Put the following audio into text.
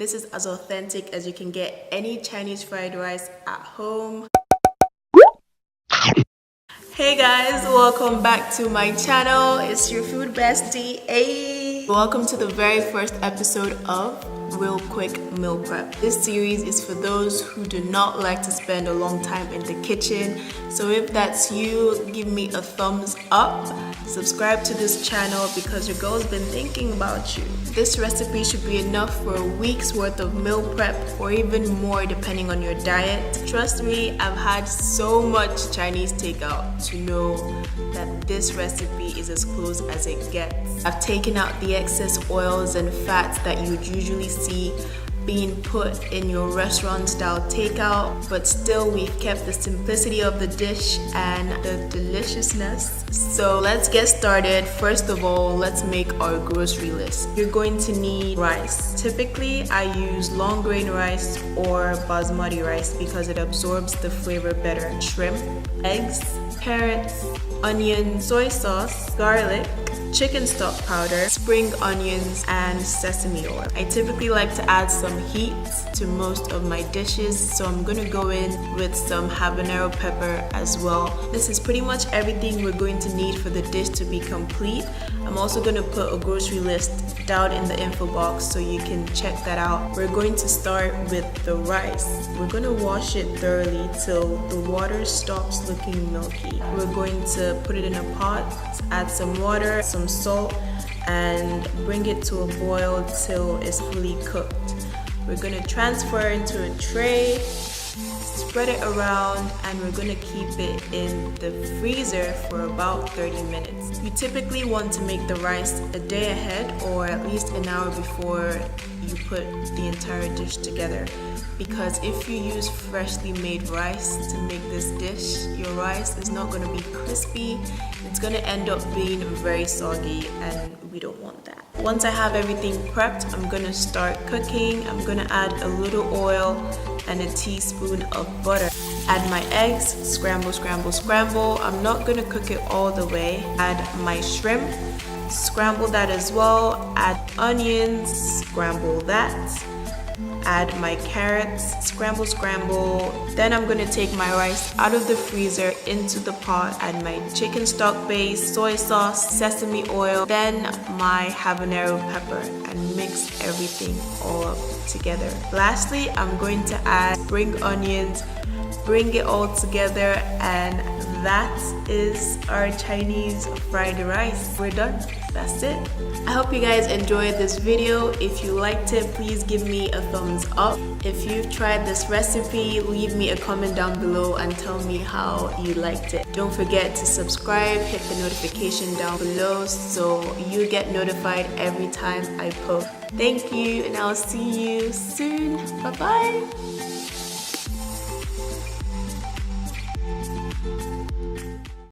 This is as authentic as you can get any Chinese fried rice at home. Hey guys, welcome back to my channel. It's your food bestie, A. Welcome to the very first episode of Real Quick Meal Prep. This series is for those who do not like to spend a long time in the kitchen. So if that's you, give me a thumbs up. Subscribe to this channel because your girl's been thinking about you. This recipe should be enough for a week's worth of meal prep or even more depending on your diet. Trust me, I've had so much Chinese takeout to know that this recipe is as close as it gets. I've taken out the excess oils and fats that you'd usually see being put in your restaurant style takeout, but still we've kept the simplicity of the dish and the deliciousness. So let's get started. First of all, let's make our grocery list. You're going to need rice. Typically I use long grain rice or Basmati rice because it absorbs the flavor better. Shrimp, eggs, carrots, onion, soy sauce, garlic, chicken stock powder, spring onions, and sesame oil. I typically like to add some heat to most of my dishes, so I'm gonna go in with some habanero pepper as well. This is pretty much everything we're going to need for the dish to be complete. I'm also gonna put a grocery list down in the info box so you can check that out. We're going to start with the rice. We're gonna wash it thoroughly till the water stops looking milky. We're going to put it in a pot, add some water, some salt, and bring it to a boil till it's fully cooked. We're gonna transfer into a tray, spread it around, and we're gonna keep it in the freezer for about 30 minutes. You typically want to make the rice a day ahead or at least an hour before you put the entire dish together, because if you use freshly made rice to make this dish, your rice is not going to be crispy. It's going to end up being very soggy, and we don't want that. Once I have everything prepped, I'm going to start cooking. I'm going to add a little oil and a teaspoon of butter. Add my eggs, scramble, scramble, scramble. I'm not going to cook it all the way. Add my shrimp, scramble that as well. Add onions, scramble that. Add my carrots, scramble, scramble. Then I'm gonna take my rice out of the freezer into the pot, add my chicken stock base, soy sauce, sesame oil, then my habanero pepper, and mix everything all up together. Lastly, I'm going to add spring onions, bring it all together, and that is our Chinese fried rice. We're done. That's it. I hope you guys enjoyed this video. If you liked it, please give me a thumbs up. If you've tried this recipe, leave me a comment down below and tell me how you liked it. Don't forget to subscribe, hit the notification down below so you get notified every time I post. Thank you, and I'll see you soon. Bye-bye.